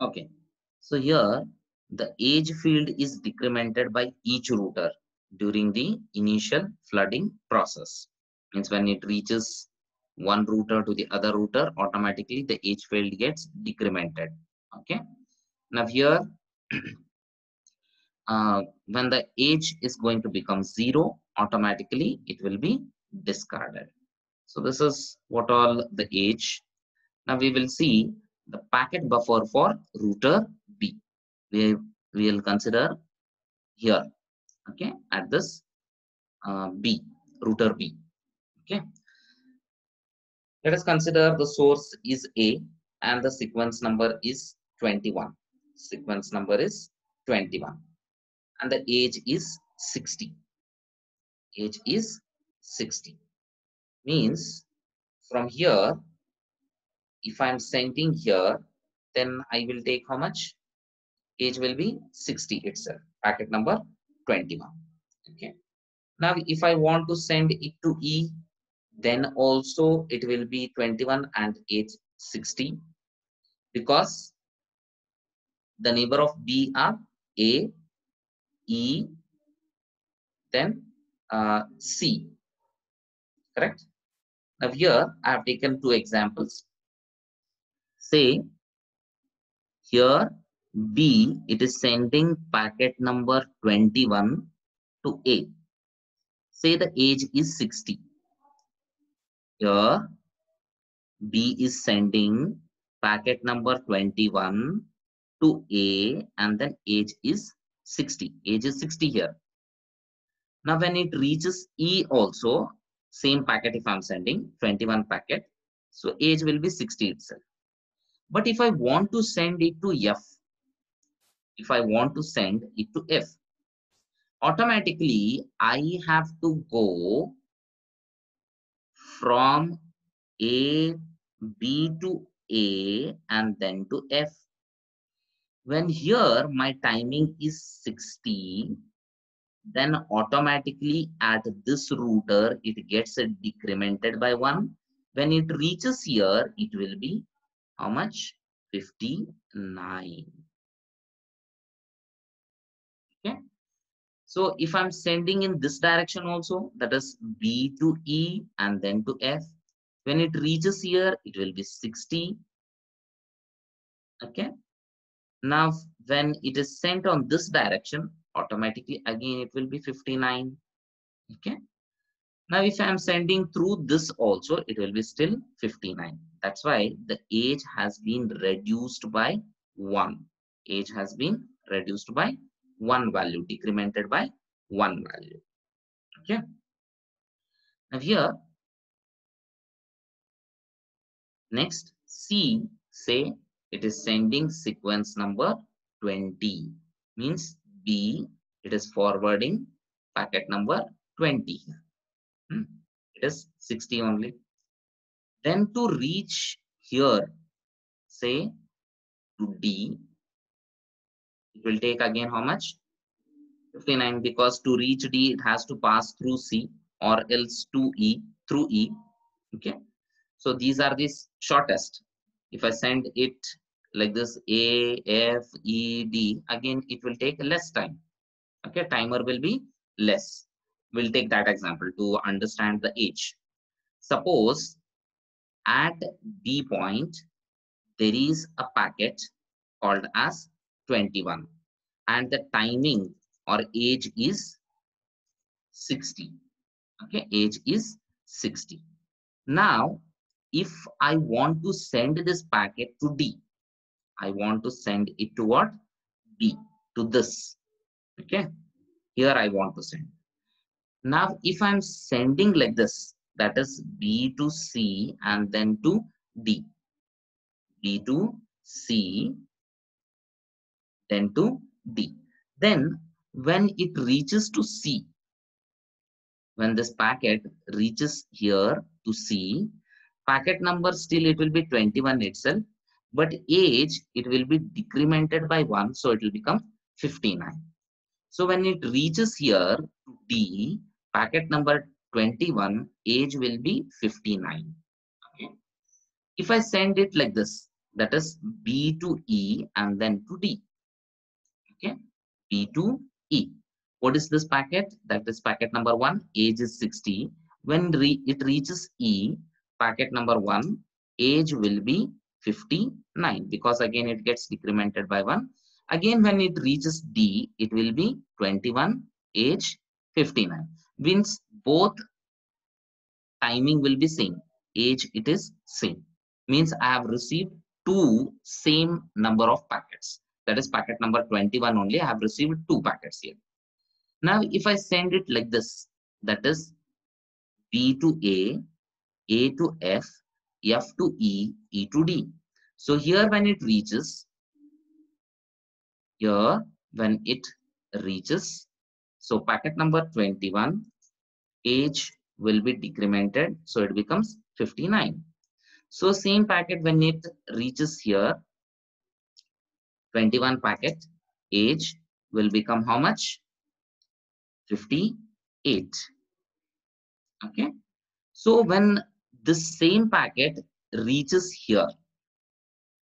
Okay. So here the age field is decremented by each router during the initial flooding process. Means when it reaches one router to the other router, automatically the age field gets decremented. Okay. Now here, when the age is going to become 0, automatically it will be discarded. So this is what all the age. Now we will see the packet buffer for router B. We will consider here, okay, at this B, router B. Okay, let us consider the source is A and the sequence number is 21. Sequence number is 21 and the age is 60. Age is 60. Means from here, if I'm sending here, then I will take how much? Age will be 60 itself. Packet number 21. Okay. Now, if I want to send it to E, then also it will be 21 and age 60 because the neighbor of B are A, E, then C. Correct? Now here I have taken two examples. Say here B, it is sending packet number 21 to A. Say the age is 60. Here B is sending packet number 21 to A and then age is 60. Age is 60 here. Now when it reaches E also, same packet if I'm sending 21 packet, so age will be 60 itself. But if I want to send it to F, if I want to send it to F, automatically I have to go from A, B to A and then to F. When here my timing is 60, then automatically at this router it gets decremented by 1. When it reaches here, it will be how much? 59. Okay. So if I'm sending in this direction also, that is B to E and then to F, when it reaches here, it will be 60. Okay. Now, when it is sent on this direction, automatically again it will be 59. Okay. Now, if I'm sending through this also, it will be still 59. That's why the age has been reduced by 1. Age has been reduced by 1 value, decremented by 1 value. Okay. Now here, next C, say it is sending sequence number 20. Means B, it is forwarding packet number 20 here. It is 60 only. Then to reach here, say to D, it will take again how much? 59, because to reach D, it has to pass through C or else to E, through E. Okay. So these are the shortest. If I send it like this, A, F, E, D, again, it will take less time. Okay. Timer will be less. We'll take that example to understand the age. Suppose at B point, there is a packet called as 21 and the timing or age is 60. Okay, age is 60. Now if I want to send this packet to D, I want to send it to what? D, to this. Okay, here I want to send. Now if I'm sending like this, that is B to C and then to D, B to C, then to D. Then when it reaches to C, when this packet reaches here to C, packet number still it will be 21 itself, but age it will be decremented by 1, so it will become 59. So when it reaches here to D, packet number 21, age will be 59. Okay. If I send it like this, that is B to E and then to D. Okay, B to E. What is this packet? That is packet number 1, age is 60. When it reaches E, packet number 1, age will be 59 because again it gets decremented by 1. Again, when it reaches D, it will be 21, age 59. Means both timing will be same, age it is same. Means I have received two same number of packets. That is packet number 21 only. I have received two packets here. Now, if I send it like this, that is B to A to F, F to E, E to D. So here when it reaches, so packet number 21, age will be decremented, so it becomes 59. So same packet when it reaches here, 21 packet, age will become how much? 58. Okay. So when this same packet reaches here,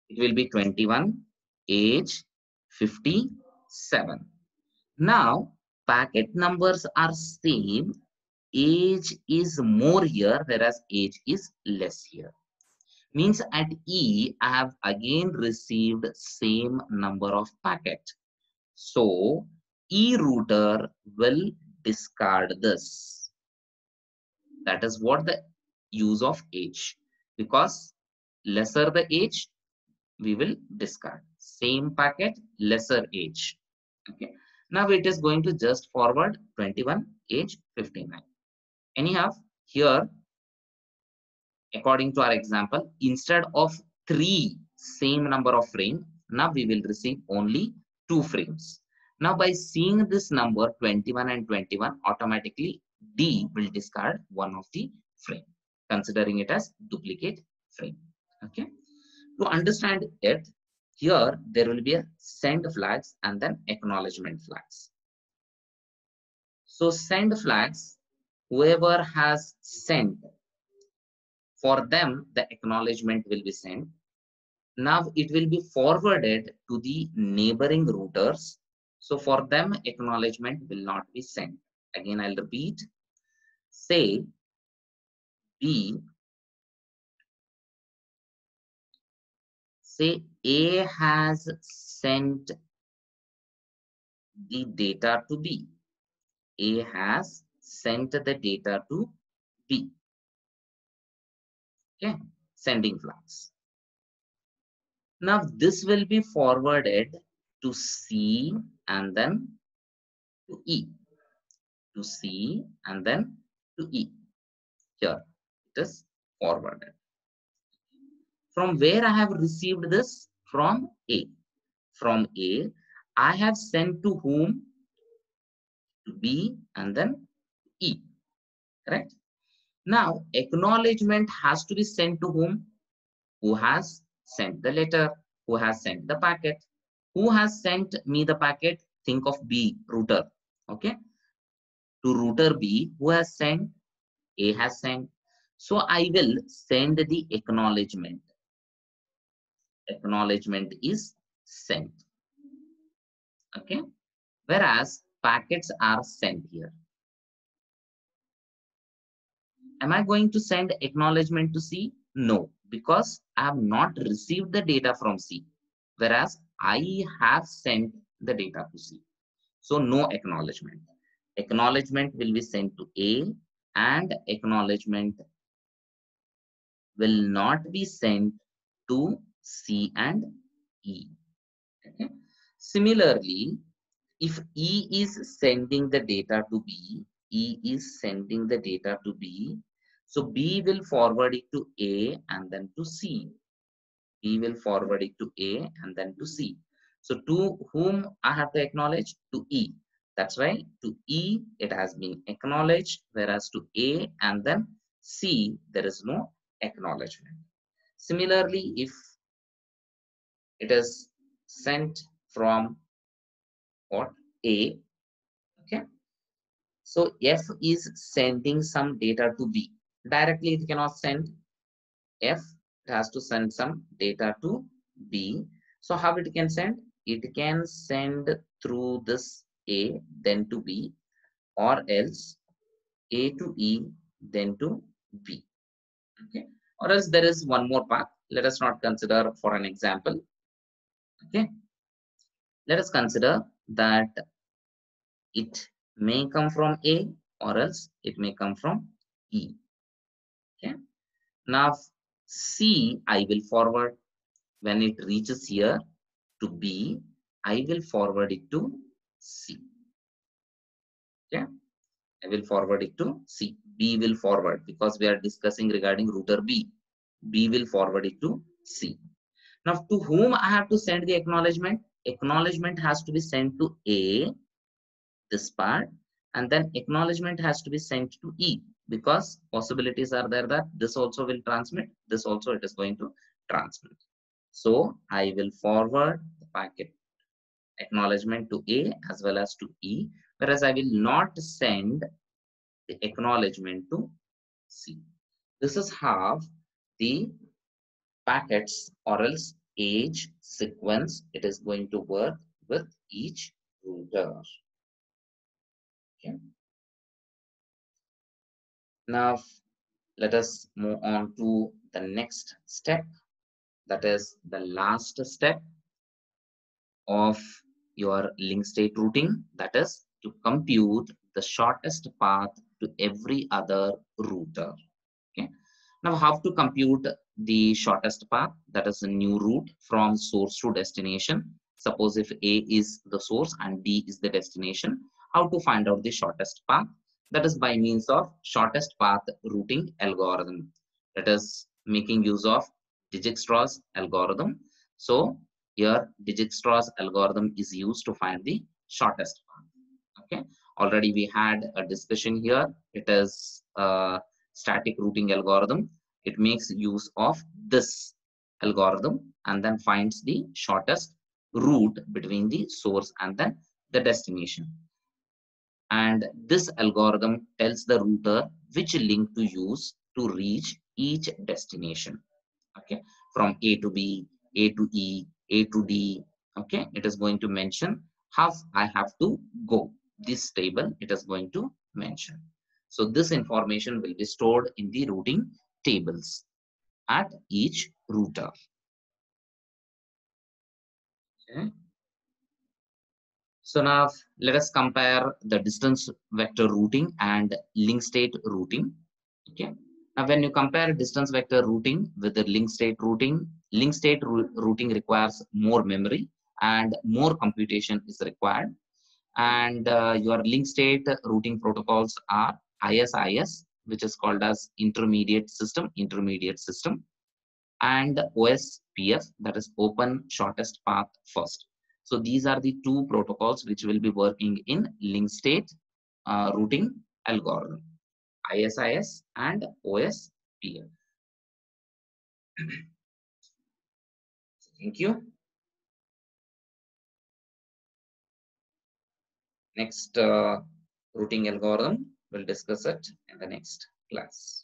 it will be 21, age 57. Now, packet numbers are same, age is more here, whereas age is less here. Means at E, I have again received same number of packet. So, E-router will discard this. That is what the use of age. Because lesser the age, we will discard. Same packet, lesser age. Okay. Now it is going to just forward 21, age 59. Anyhow, here, according to our example, instead of 3 same number of frame, now we will receive only 2 frames. Now by seeing this number 21 and 21, automatically D will discard one of the frame, considering it as duplicate frame. Okay. To understand it, here there will be a send flags and then acknowledgement flags. So send flags, whoever has sent, for them the acknowledgement will be sent. Now it will be forwarded to the neighboring routers. So for them acknowledgement will not be sent. Again, I'll repeat. Say A has sent the data to B. A has sent the data to B. Okay, sending flags. Now this will be forwarded to C and then to E. To C and then to E. Here it is forwarded. From where I have received this? From A. From A, I have sent to whom? To B and then E. Correct? Now, acknowledgement has to be sent to whom? Who has sent the letter? Who has sent the packet? Who has sent me the packet? Think of B, router. Okay? To router B, who has sent? A has sent. So I will send the acknowledgement. Acknowledgement is sent. Okay? Whereas packets are sent here. Am I going to send acknowledgement to C? No, because I have not received the data from C, whereas I have sent the data to C. So no acknowledgement. Acknowledgement will be sent to A and acknowledgement will not be sent to C and E. Okay. Similarly, if E is sending the data to B, E is sending the data to B, so B will forward it to A and then to C. B will forward it to A and then to C. So to whom I have to acknowledge? To E. That's why to E it has been acknowledged, whereas to A and then C there is no acknowledgement. Similarly, if it is sent from what? A. Okay. So F is sending some data to B. Directly it cannot send. F it has to send some data to B. So how it can send? It can send through this A, then to B, or else A to E, then to B. Okay. Or else there is one more path. Let us not consider for an example. Okay. Let us consider that it may come from A or else it may come from E. Okay. Now C I will forward. When it reaches here to B, I will forward it to C. Okay. I will forward it to C. B will forward because we are discussing regarding router B. B will forward it to C. Now, to whom I have to send the acknowledgement? Acknowledgement has to be sent to A, this part, and then acknowledgement has to be sent to E because possibilities are there that this also will transmit, this also it is going to transmit. So I will forward the packet acknowledgement to A as well as to E, whereas I will not send the acknowledgement to C. This is how the packets or else age sequence it is going to work with each router. Okay. Now let us move on to the next step, that is the last step of your link state routing, that is to compute the shortest path to every other router. Okay. Now how to compute the shortest path, that is a new route from source to destination. Suppose if A is the source and D is the destination, how to find out the shortest path? That is by means of shortest path routing algorithm. That is making use of Dijkstra's algorithm. So here Dijkstra's algorithm is used to find the shortest path. Okay. Already we had a discussion here. It is static routing algorithm. It makes use of this algorithm and then finds the shortest route between the source and then the destination. And this algorithm tells the router which link to use to reach each destination. Okay, from A to B, A to E, A to D. Okay, it is going to mention how I have to go. This table it is going to mention. So this information will be stored in the routing tables at each router. Okay. So now let us compare the distance vector routing and link state routing. Okay. Now when you compare distance vector routing with the link state routing, routing requires more memory and more computation is required. And your link state routing protocols are ISIS, which is called as intermediate system, and OSPF, that is open shortest path first. So these are the two protocols which will be working in link state routing algorithm, ISIS and OSPF. Thank you. Next routing algorithm, we'll discuss it in the next class.